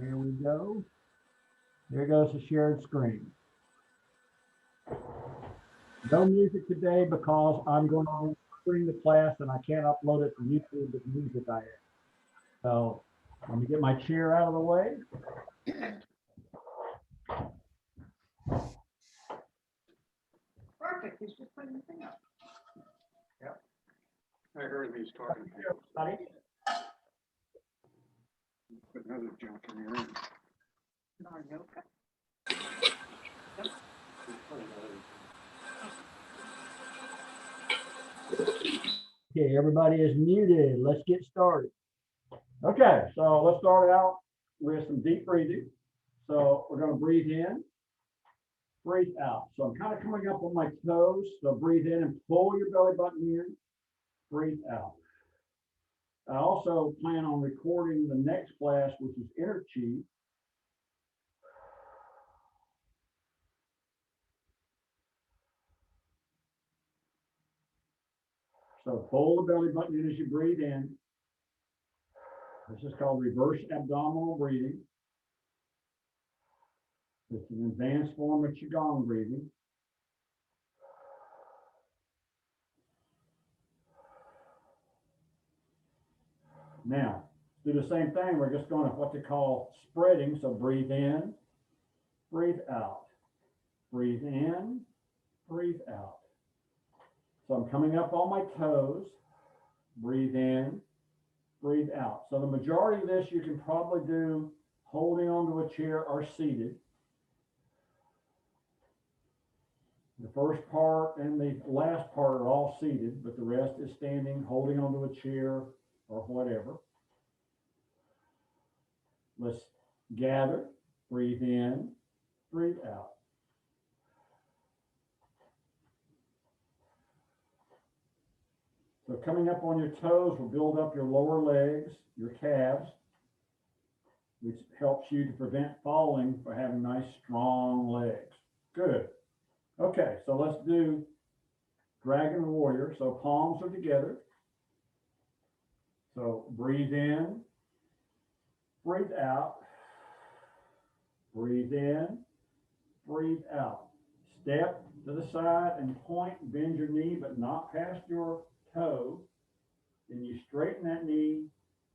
There we go. There goes the shared screen. No music today because I'm going to be recording the class and I can't upload it to YouTube with music I have. So let me get my chair out of the way. Perfect, he's just putting the thing up. I heard he's talking to you. Everybody. Put another junk in your room. Narnoka. Okay, everybody is muted. Let's get started. Okay, so let's start out with some deep breathing. So we're going to breathe in, breathe out. So I'm kind of coming up on my toes. So breathe in and pull your belly button in, breathe out. I also plan on recording the next class, which is inner chi. So pull the belly button in as you breathe in. This is called reverse abdominal breathing. It's an advanced form of Qigong breathing. Now, do the same thing. We're just going to what they call spreading. So breathe in, breathe out. Breathe in, breathe out. So I'm coming up on my toes. Breathe in, breathe out. So the majority of this you can probably do holding onto a chair or seated. The first part and the last part are all seated, but the rest is standing, holding onto a chair or whatever. Let's gather, breathe in, breathe out. So coming up on your toes will build up your lower legs, your calves, which helps you to prevent falling by having nice, strong legs. Good. Okay, so let's do Dragon Warrior. So palms are together. So breathe in, breathe out, breathe in, breathe out. Step to the side and point, bend your knee, but not past your toe. Then you straighten that knee,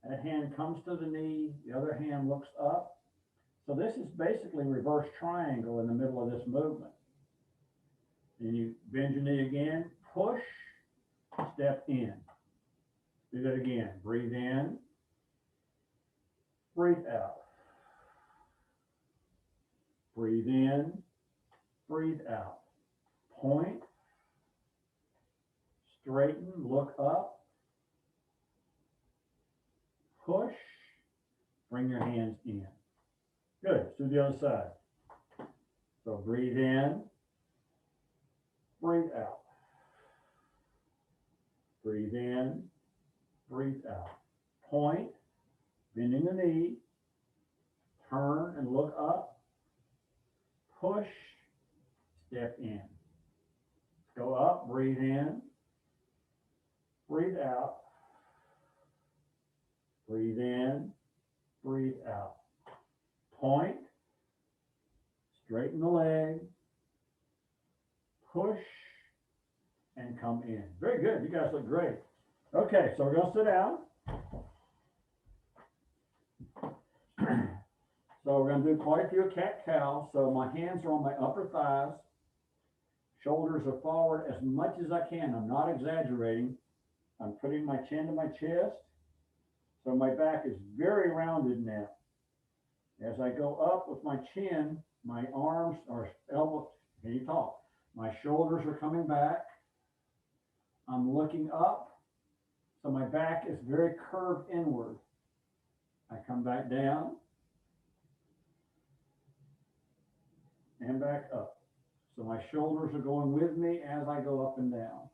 that hand comes to the knee, the other hand looks up. So this is basically reverse triangle in the middle of this movement. Then you bend your knee again, push, step in. Do that again. Breathe in, breathe out. Breathe in, breathe out. Point, straighten, look up, push, bring your hands in. Good. Let's do the other side. So breathe in, breathe out. Breathe in, breathe out. Point, bending the knee, turn and look up, push, step in. Go up, breathe in, breathe out, breathe in, breathe out. Point, straighten the leg, push, and come in. Very good. You guys look great. Okay, so we're going to sit down. So we're going to do quite a few cat-cow. So my hands are on my upper thighs. Shoulders are forward as much as I can. I'm not exaggerating. I'm putting my chin to my chest. So my back is very rounded now. As I go up with my chin, my arms are elbows. Can you talk? My shoulders are coming back. I'm looking up. So my back is very curved inward. I come back down and back up. So my shoulders are going with me as I go up and down.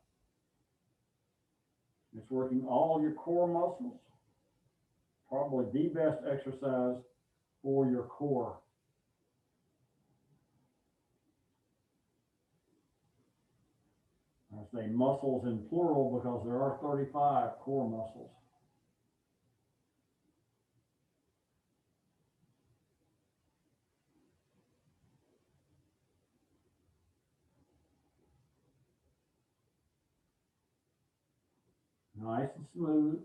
It's working all your core muscles. Probably the best exercise for your core. I say muscles in plural because there are 35 core muscles. Nice and smooth.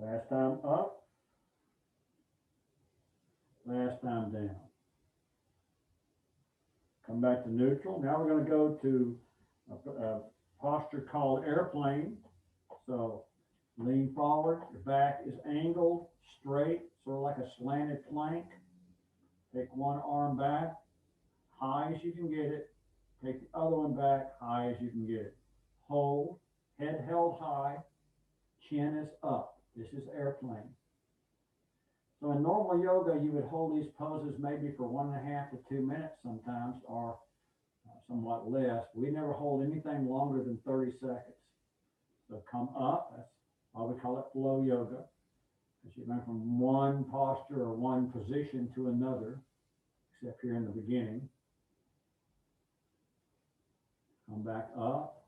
Last time up. Last time down. Come back to neutral. Now we're going to go to a posture called airplane. So lean forward, your back is angled, straight, sort of like a slanted plank. Take one arm back, high as you can get it. Take the other one back, high as you can get it. Hold, head held high, chin is up. This is airplane. So in normal yoga, you would hold these poses maybe for 1.5 to 2 minutes sometimes, or somewhat less. We never hold anything longer than 30 seconds. So come up, that's why we call it flow yoga, because you went from one posture or one position to another, except here in the beginning. Come back up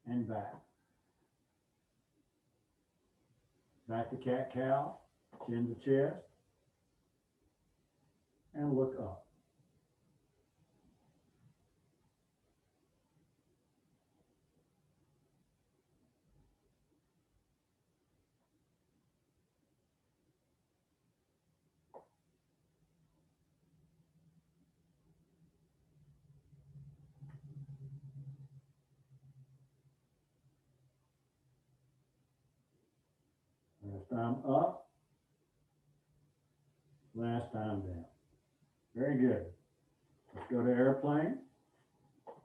and back. Back to cat-cow, chin to chest, and look up. Last time up, last time down. Very good. Let's go to airplane.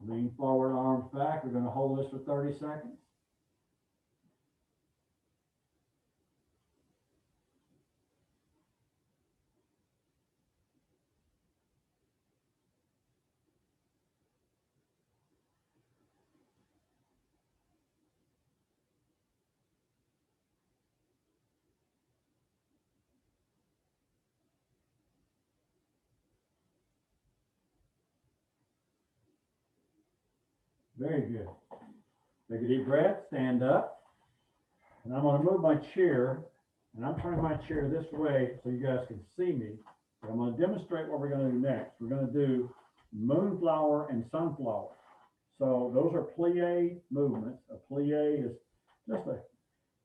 Lean forward, arms back. We're going to hold this for 30 seconds. Very good. Take a deep breath, stand up. And I'm going to move my chair, and I'm turning my chair this way so you guys can see me. But I'm going to demonstrate what we're going to do next. We're going to do moonflower and sunflower. So those are plie movements. A plie is just a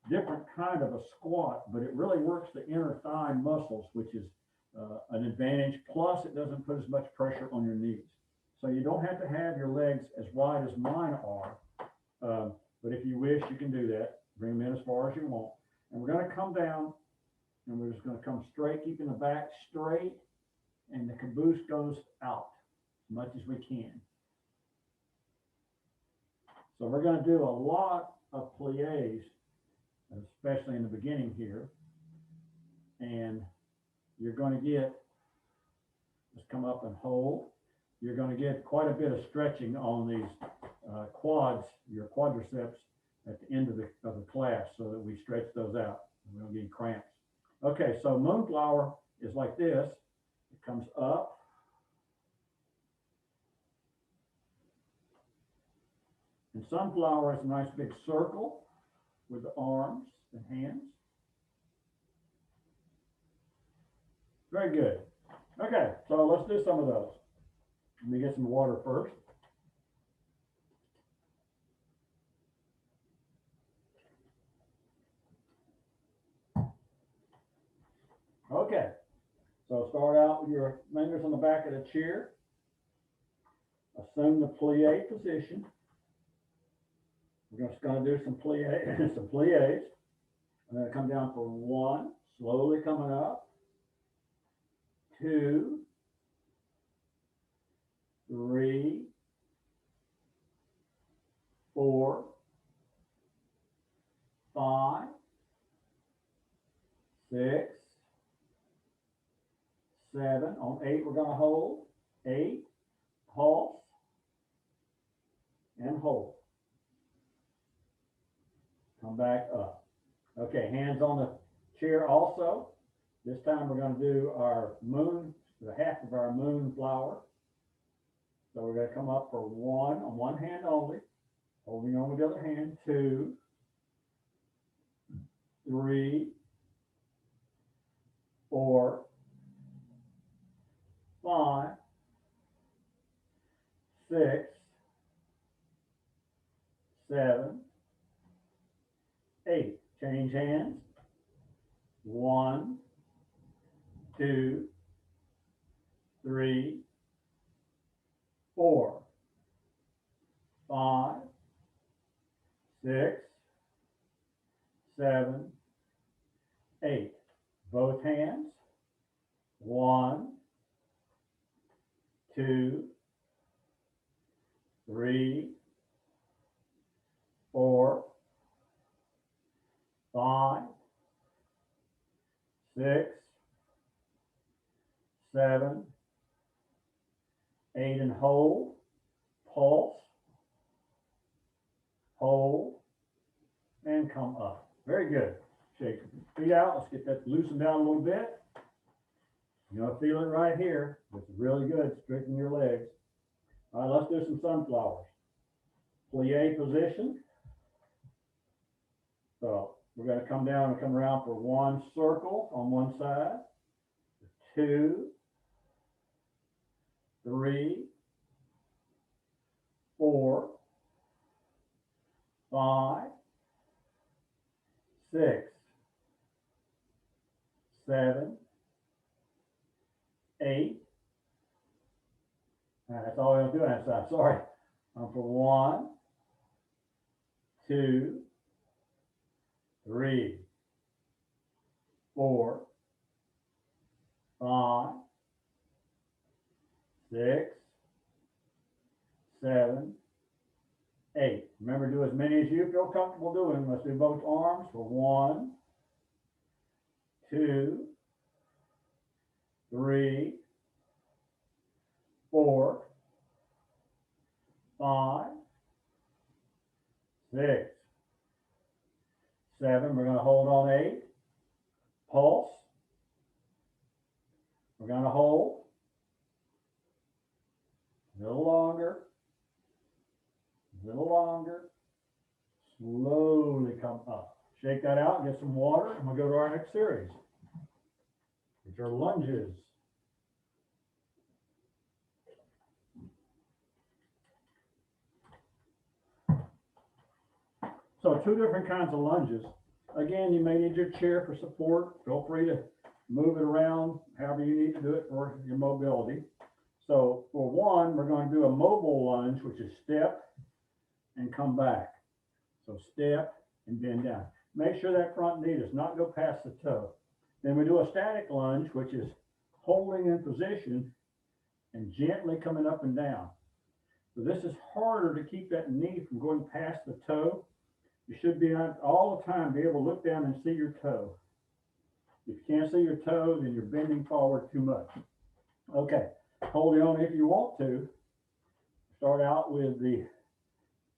different kind of a squat, but it really works the inner thigh muscles, which is an advantage. Plus, it doesn't put as much pressure on your knees. So you don't have to have your legs as wide as mine are, but if you wish, you can do that. Bring them in as far as you want. And we're going to come down, and we're just going to come straight, keeping the back straight, and the caboose goes out as much as we can. So we're going to do a lot of plies, especially in the beginning here. And you're going to get, just come up and hold. You're going to get quite a bit of stretching on these quads, your quadriceps, at the end of the class, so that we stretch those out. We don't get cramps. Okay, so moonflower is like this. It comes up. And sunflower is a nice big circle with the arms and hands. Very good. Okay, so let's do some of those. Let me get some water first. Okay, so start out with your fingers on the back of the chair. Assume the plie position. We're just going to do some plies. Some plies. I'm going to come down for 1, slowly coming up. 2, 3, 4, 5, 6, 7. On 8, we're going to hold. 8, pulse, and hold. Come back up. Okay, hands on the chair also. This time we're going to do our moon, the half of our moonflower. So we're going to come up for 1 on one hand only. Holding on with the other hand, 2, 3, 4, 5, 6, 7, 8. Change hands. 1, 2, 3, 4, 5, 6, 7, 8. Both hands. 1, 2, 3, 4, 5, 6, 7, 8, and hold. Pulse. Hold. And come up. Very good. Shake your feet out. Let's get that loosened down a little bit. You know, feel it right here. This is really good. Straighten your legs. All right, let's do some sunflowers. Plie position. So we're going to come down and come around for 1 circle on one side. 2, 3, 4, 5, 6, 7, 8. That's all I'm doing that side. Sorry. For 1, 2, 3, 4, 5, 6, 7, 8. Remember, do as many as you feel comfortable doing. Let's do both arms for 1, 2, 3, 4, 5, 6, 7. We're going to hold on 8. Pulse. We're going to hold. A little longer. A little longer. Slowly come up. Shake that out and get some water. And we'll go to our next series, which are lunges. So 2 different kinds of lunges. Again, you may need your chair for support. Feel free to move it around however you need to do it for your mobility. So for 1, we're going to do a mobile lunge, which is step and come back. So step and bend down. Make sure that front knee does not go past the toe. Then we do a static lunge, which is holding in position and gently coming up and down. So this is harder to keep that knee from going past the toe. You should be on all the time, be able to look down and see your toe. If you can't see your toe, then you're bending forward too much. Okay, holding on if you want to. Start out with the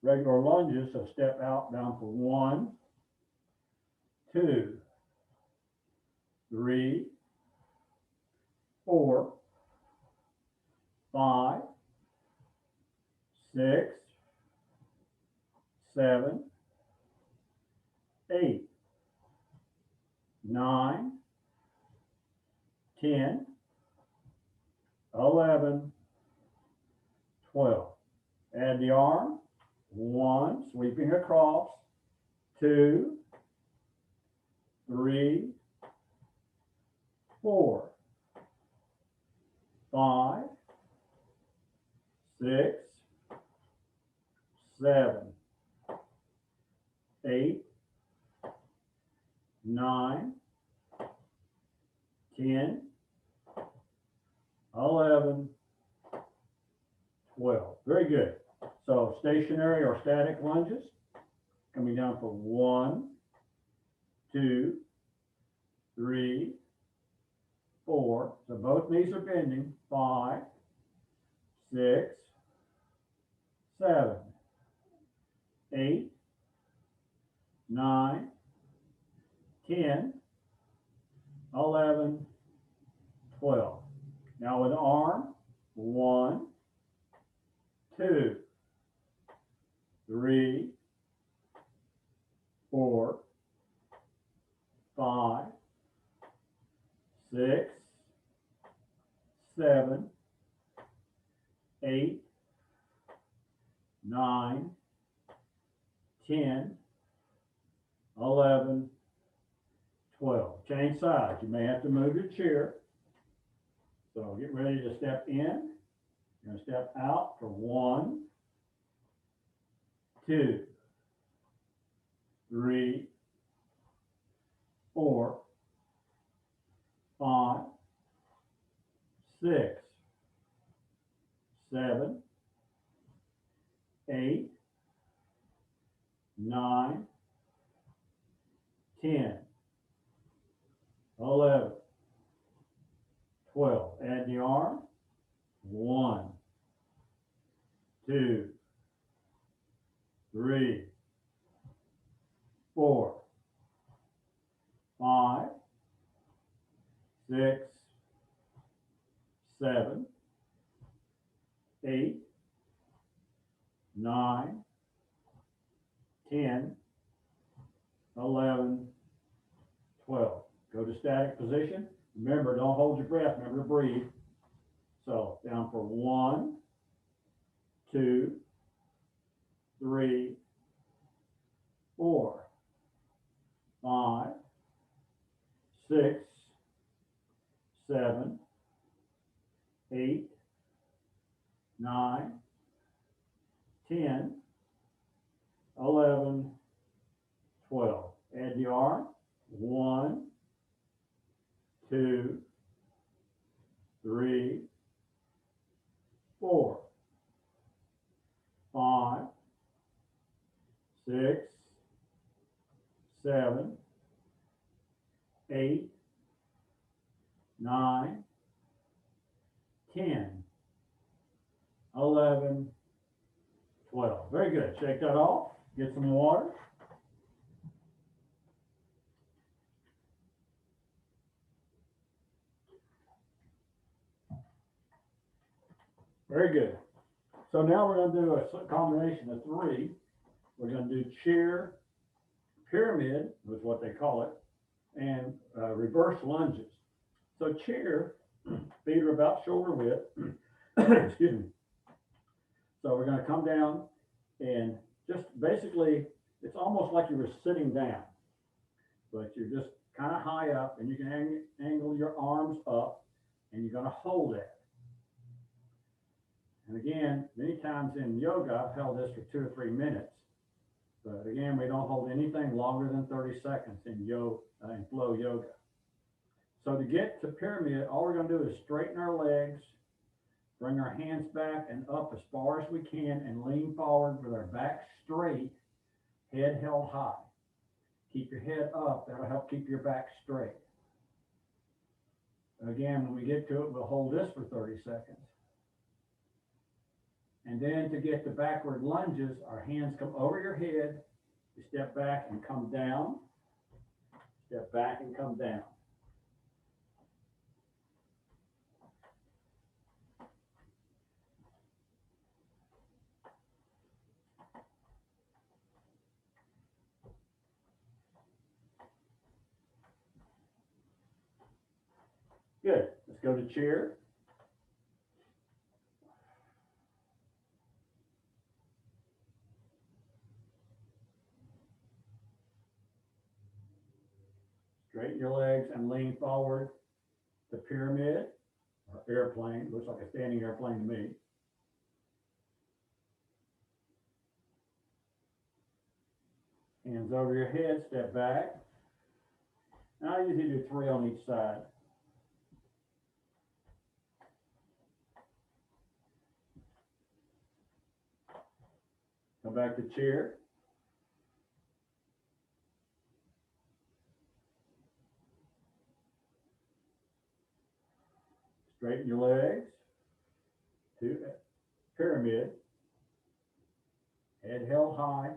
regular lunges, so step out down for 1, 2, 3, 4, 5, 6, 7, 8, 9, 10, 11, 12. Add the arm. 1, sweeping across. 2, 3, 4, 5, 6, 7, 8, 9, 10, 11, 12. Very good. So stationary or static lunges, coming down for 1, 2, 3, 4. So both knees are bending. 5, 6, 7, 8, 9, 10, 11, 12. Now with the arm, 1, 2, 3, 4, 5, 6, 7, 8, 9, 10, 11, 12. Change sides. You may have to move your chair. So get ready to step in. You're going to step out for 1, 2, 3, 4, 5, 6, 7, 8, 9, 10, 11, 12. Add the arm. 1, 2, 3, 4, 5, 6, 7, 8, 9, 10, 11, 12. Go to static position. Remember, don't hold your breath. Remember to breathe. So down for 1, 2, 3, 4, 5, 6, 7, 8, 9, 10, 11, 12. Add the arm. 1, 2, 3, 4, 5, 6, 7, 8, 9, 10, 11, 12. Very good. Shake that off. Get some water. Very good. So now we're going to do a combination of 3. We're going to do chair, pyramid, is what they call it, and reverse lunges. So chair, feet are about shoulder width. Excuse me. So we're going to come down and just basically, it's almost like you were sitting down, but you're just kind of high up, and you can angle your arms up, and you're going to hold it. And again, many times in yoga, I've held this for 2 or 3 minutes. But again, we don't hold anything longer than 30 seconds in in flow yoga. So to get to pyramid, all we're going to do is straighten our legs, bring our hands back and up as far as we can, and lean forward with our back straight, head held high. Keep your head up. That'll help keep your back straight. Again, when we get to it, we'll hold this for 30 seconds. And then to get the backward lunges, our hands come over your head, you step back and come down, step back and come down. Good. Let's go to chair. Straighten your legs and lean forward. The pyramid, or airplane, looks like a standing airplane to me. Hands over your head, step back. Now I usually do 3 on each side. Come back to chair. Straighten your legs to pyramid. Head held high.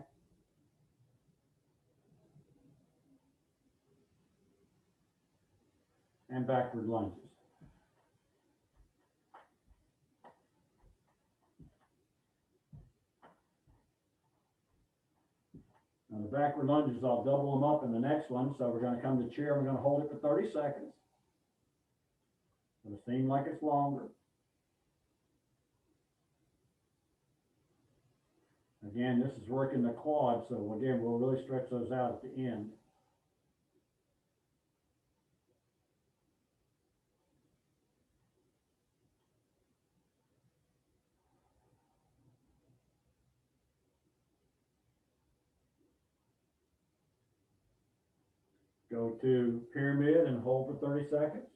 And backward lunges. backward lunges, I'll double them up in the next one. So we're gonna come to chair, we're gonna hold it for 30 seconds. It'll seem like it's longer. Again, this is working the quad, so again, we'll really stretch those out at the end. Go to pyramid and hold for 30 seconds.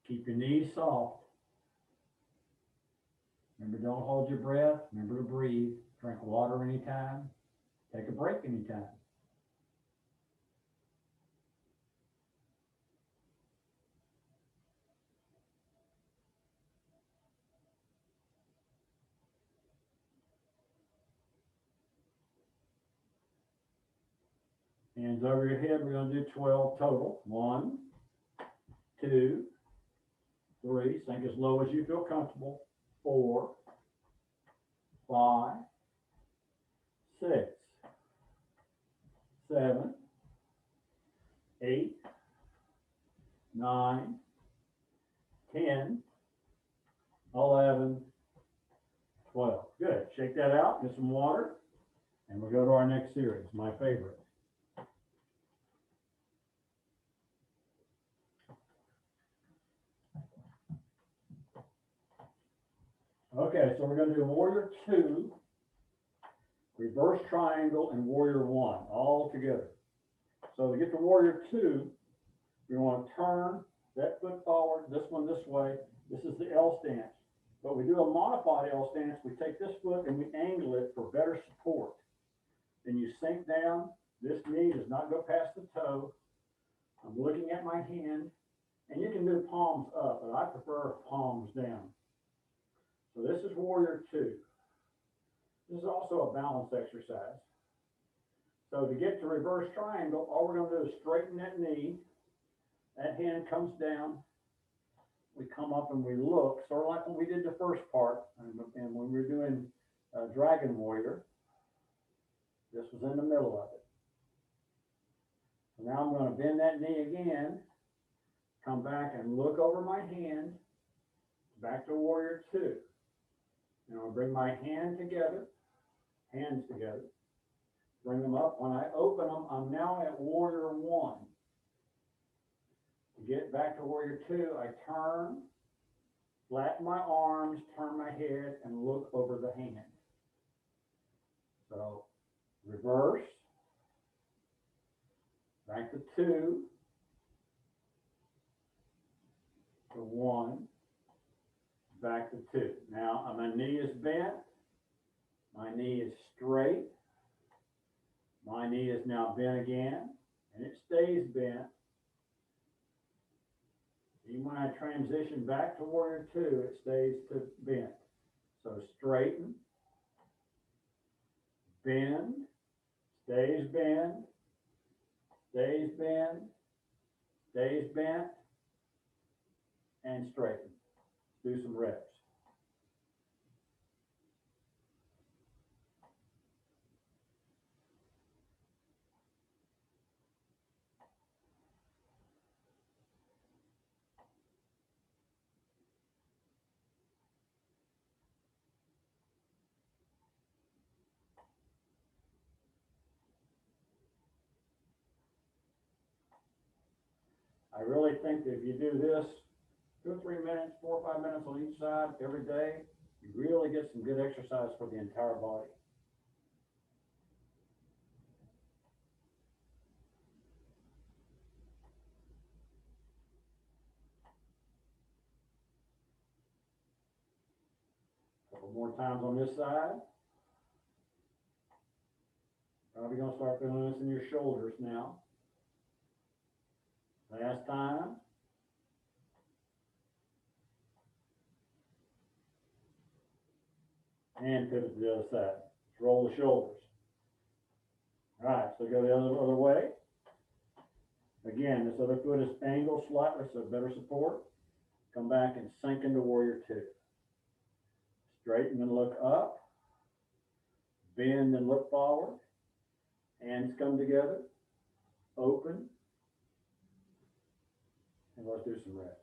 Keep your knees soft. Remember, don't hold your breath. Remember to breathe. Drink water anytime. Take a break anytime. Hands over your head. We're going to do 12 total. 1, 2, 3. Sink as low as you feel comfortable. 4, 5, 6, 7, 8, 9, 10, 11, 12. Good. Shake that out. Get some water. And we'll go to our next series, my favorite. Okay, so we're going to do warrior 2, reverse triangle, and warrior 1 all together. So to get to warrior 2, we want to turn that foot forward, this one this way. This is the L stance. But we do a modified L stance. We take this foot and we angle it for better support. Then you sink down. This knee does not go past the toe. I'm looking at my hand, and you can do palms up, but I prefer palms down. So this is warrior 2. This is also a balance exercise. So to get to reverse triangle, all we're going to do is straighten that knee. That hand comes down. We come up and we look, sort of like when we did the first part, and when we were doing Dragon Warrior. This was in the middle of it. So now I'm going to bend that knee again, come back and look over my hand, back to warrior 2. And I'll bring my hands together, bring them up. When I open them, I'm now at warrior 1. To get back to warrior 2, I turn, flatten my arms, turn my head, and look over the hand. So reverse, back to 2, to 1, back to 2. Now my knee is bent, my knee is straight, my knee is now bent again, and it stays bent. Even when I transition back to warrior 2, it stays bent. So straighten, bend, stays bent, stays bent, stays bent, and straighten. Do some reps. I really think that if you do this 2 or 3 minutes, 4 or 5 minutes on each side every day, you really get some good exercise for the entire body. A couple more times on this side. Probably going to start feeling this in your shoulders now. Last time. And pivot to the other side. Just roll the shoulders. All right, so go the other way. Again, this other foot is angled slightly, so better support. Come back and sink into warrior 2. Straighten and look up. Bend and look forward. Hands come together. Open. And let's do some reps.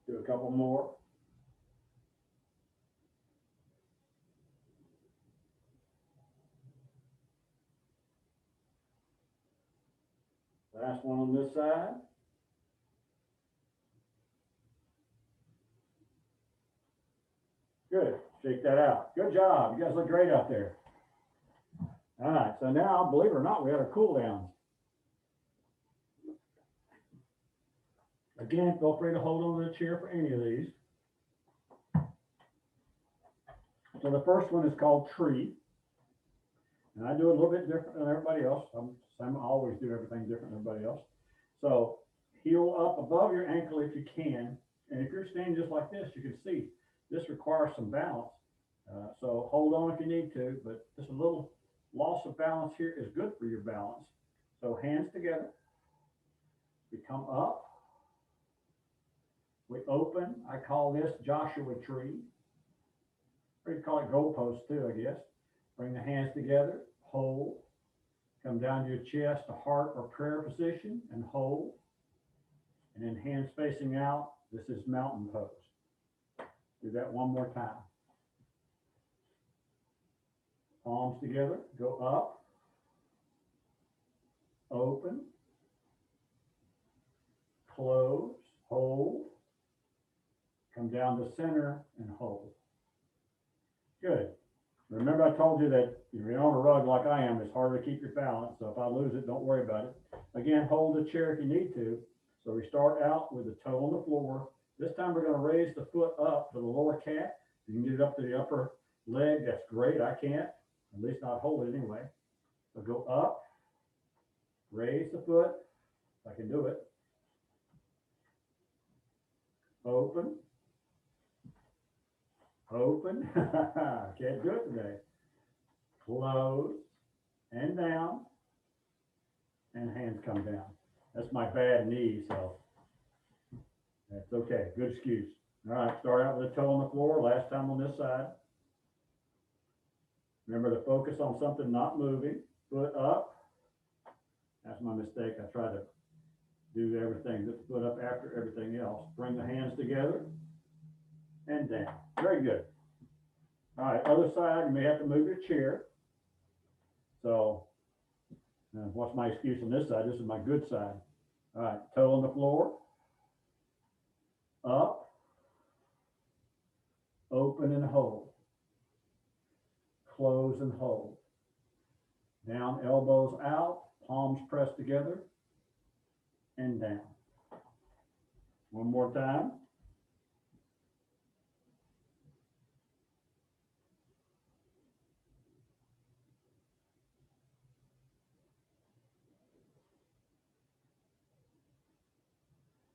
Do a couple more. Last one on this side. Good. Shake that out. Good job. You guys look great out there. All right. So now, believe it or not, we had a cool down. Again, feel free to hold on to the chair for any of these. So the first one is called tree. And I do it a little bit different than everybody else. I always do everything different than everybody else. So heel up above your ankle if you can. And if you're standing just like this, you can see this requires some balance. So hold on if you need to, but just a little loss of balance here is good for your balance. So hands together. We come up. We open. I call this Joshua tree. Or you call it goalpost too, I guess. Bring the hands together, hold. Come down to your chest, a heart or prayer position, and hold. And then hands facing out. This is mountain pose. Do that one more time. Palms together, go up, open, close, hold. Come down to center and hold. Good. Remember I told you that if you're on a rug like I am, it's hard to keep your balance. So if I lose it, don't worry about it. Again, hold the chair if you need to. So we start out with the toe on the floor. This time we're going to raise the foot up to the lower calf. You can get it up to the upper leg. That's great. I can't. At least not hold it anyway. So go up, raise the foot. If I can do it. Open. Open. Can't do it today. Close and down. And hands come down. That's my bad knee, so that's okay. Good excuse. All right, start out with the toe on the floor. Last time on this side. Remember to focus on something not moving. Foot up. That's my mistake. I try to do everything, just foot up after everything else. Bring the hands together and down. Very good. All right, other side, you may have to move your chair. So, what's my excuse on this side? This is my good side. All right, toe on the floor. Up. Open and hold. Close and hold. Down, elbows out, palms pressed together, and down. One more time.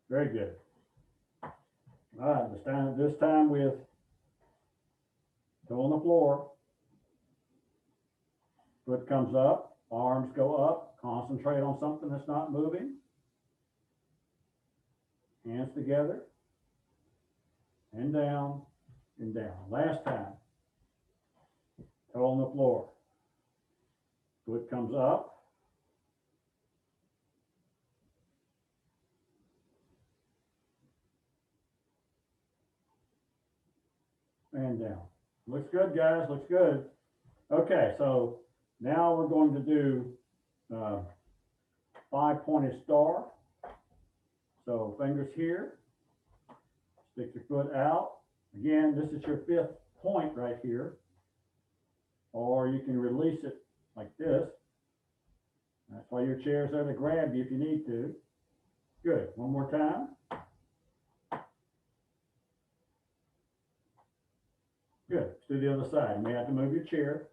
Very good. All right, let's stand this time with toe on the floor. Foot comes up, arms go up. Concentrate on something that's not moving. Hands together. And down, and down. Last time. Toe on the floor. Foot comes up. And down. Looks good, guys. Looks good. Okay, so now we're going to do 5-pointed star. So fingers here. Stick your foot out. Again, this is your 5th point right here. Or you can release it like this. That's why your chair's there to grab you if you need to. Good. One more time. do the other side. You may have to move your chair.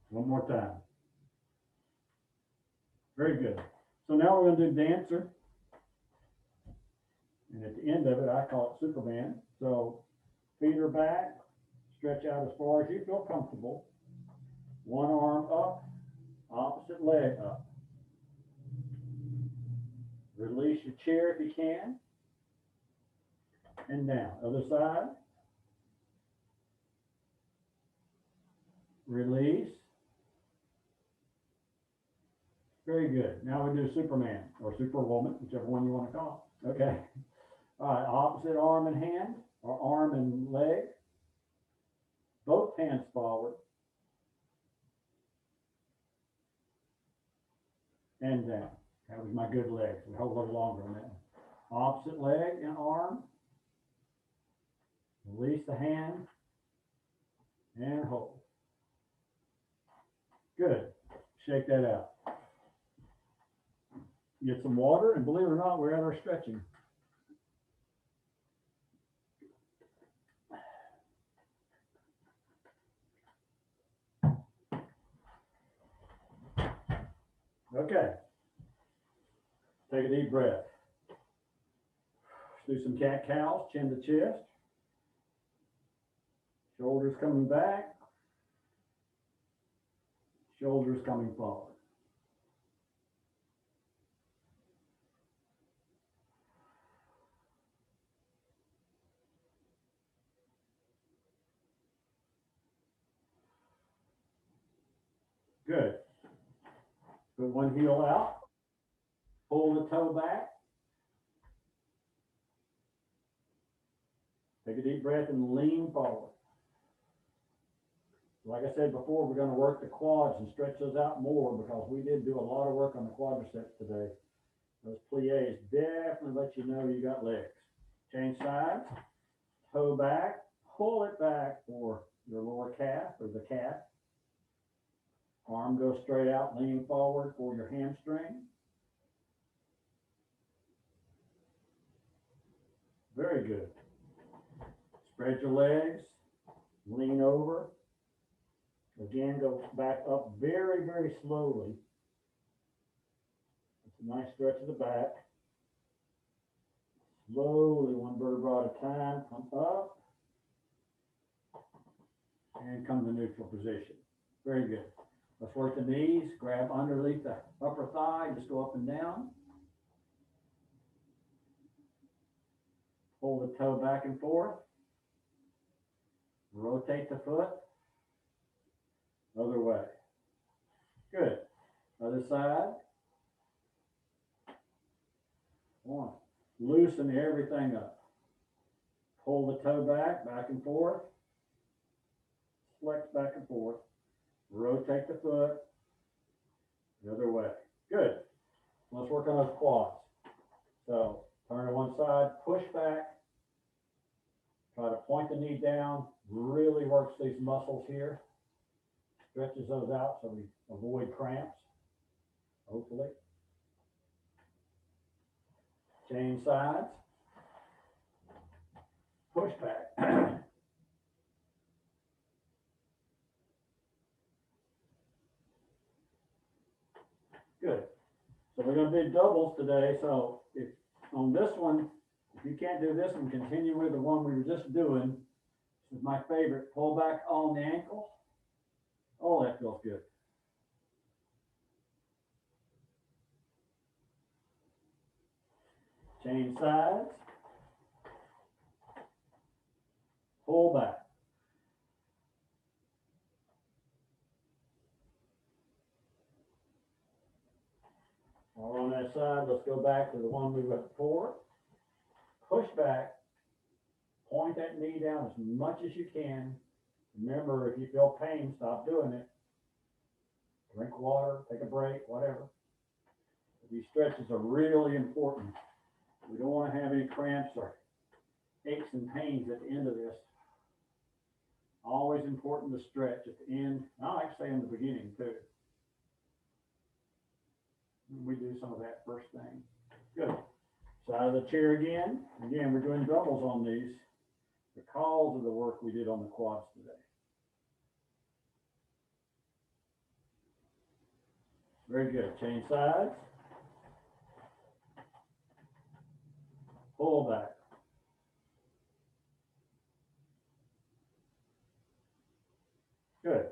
One more time. Very good. So now we're going to do dancer. And at the end of it, I call it Superman. So feet are back, stretch out as far as you feel comfortable. One arm up, opposite leg up. Release your chair if you can. And down. Other side. Release. Very good. Now we do Superman or Superwoman, whichever one you want to call it. Okay. All right. Opposite arm and hand, or arm and leg. Both hands forward. And down. That was my good leg. We hold a little longer on that one. Opposite leg and arm. Release the hand. And hold. Good. Shake that out. Get some water, and believe it or not, we're at our stretching. Okay. Take a deep breath. Do some cat cows, chin to chest. Shoulders coming back. Shoulders coming forward. Good. Put one heel out. Pull the toe back. Take a deep breath and lean forward. Like I said before, we're going to work the quads and stretch those out more because we did do a lot of work on the quadriceps today. Those plies definitely let you know you got legs. Change sides, toe back, pull it back for your lower calf or the calf. Arm goes straight out, lean forward for your hamstring. Very good. Spread your legs, lean over. Again, go back up very, very slowly. It's a nice stretch of the back. Slowly, one vertebra at a time, come up. And come to neutral position. Very good. Let's work the knees, grab underneath the upper thigh, just go up and down. Pull the toe back and forth. Rotate the foot. Other way. Good. Other side. One. Loosen everything up. Pull the toe back, back and forth. Flex back and forth. Rotate the foot. The other way. Good. Let's work on those quads. So turn to one side, push back. Try to point the knee down. Really works these muscles here. Stretches those out so we avoid cramps, hopefully. Change sides. Push back. Good. So we're going to do doubles today. So if on this one, if you can't do this one, continue with the one we were just doing. This is my favorite. Pull back on the ankle. Oh, that feels good. Change sides. Pull back. While on that side, let's go back to the one we went before. Push back. Point that knee down as much as you can. Remember, if you feel pain, stop doing it. Drink water, take a break, whatever. These stretches are really important. We don't want to have any cramps or aches and pains at the end of this. Always important to stretch at the end. I like to say in the beginning too. We do some of that first thing. Good. Side of the chair again. Again, we're doing doubles on these because of the work we did on the quads today. Very good. Change sides. Pull back. Good.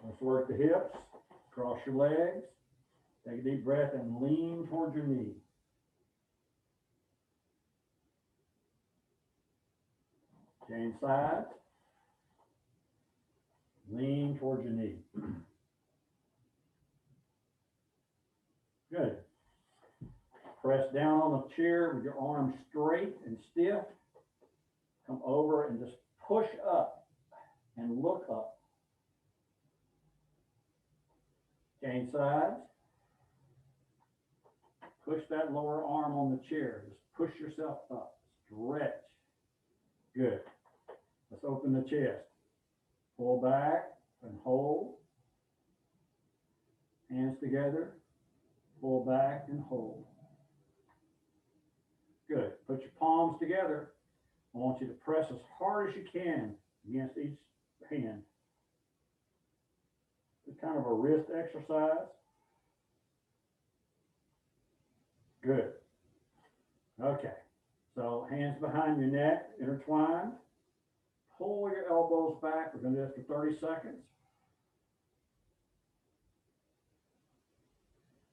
Let's work the hips. Cross your legs. Take a deep breath and lean towards your knee. Change sides. Lean towards your knee. Good. Press down on the chair with your arms straight and stiff. Come over and just push up and look up. Change sides. Push that lower arm on the chair. Just push yourself up. Stretch. Good. Let's open the chest. Pull back and hold. Hands together. Pull back and hold. Good. Put your palms together. I want you to press as hard as you can against each hand. It's kind of a wrist exercise. Good. Okay. So hands behind your neck, intertwined. Pull your elbows back. We're going to do this for 30 seconds.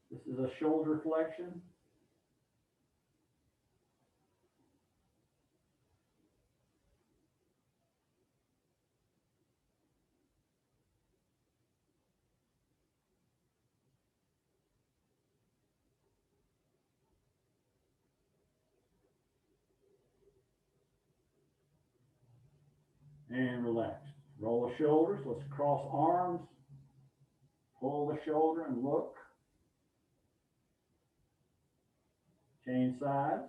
This is a shoulder flexion. And relax. Roll the shoulders. Let's cross arms. Pull the shoulder and look. Change sides.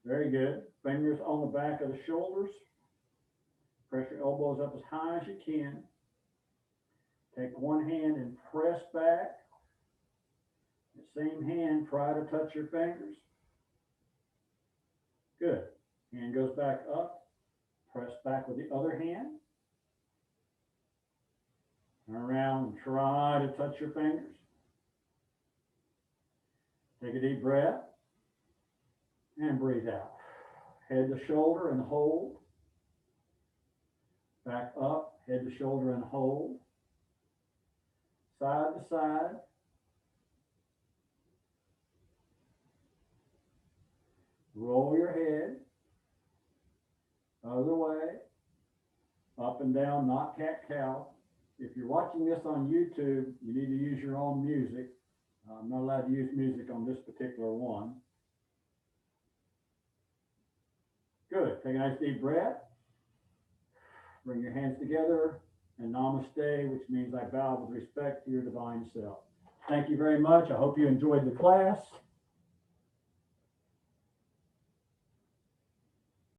Very good. Fingers on the back of the shoulders. Press your elbows up as high as you can. Take one hand and press back. The same hand, try to touch your fingers. Good. Hand goes back up. Press back with the other hand. Turn around and try to touch your fingers. Take a deep breath and breathe out. Head to shoulder and hold. Back up, head to shoulder and hold. Side to side. Roll your head. Other way. Up and down, not cat-cow. If you're watching this on YouTube, you need to use your own music. I'm not allowed to use music on this particular one. Good. Take a nice deep breath. Bring your hands together and namaste, which means I bow with respect to your divine self. Thank you very much. I hope you enjoyed the class.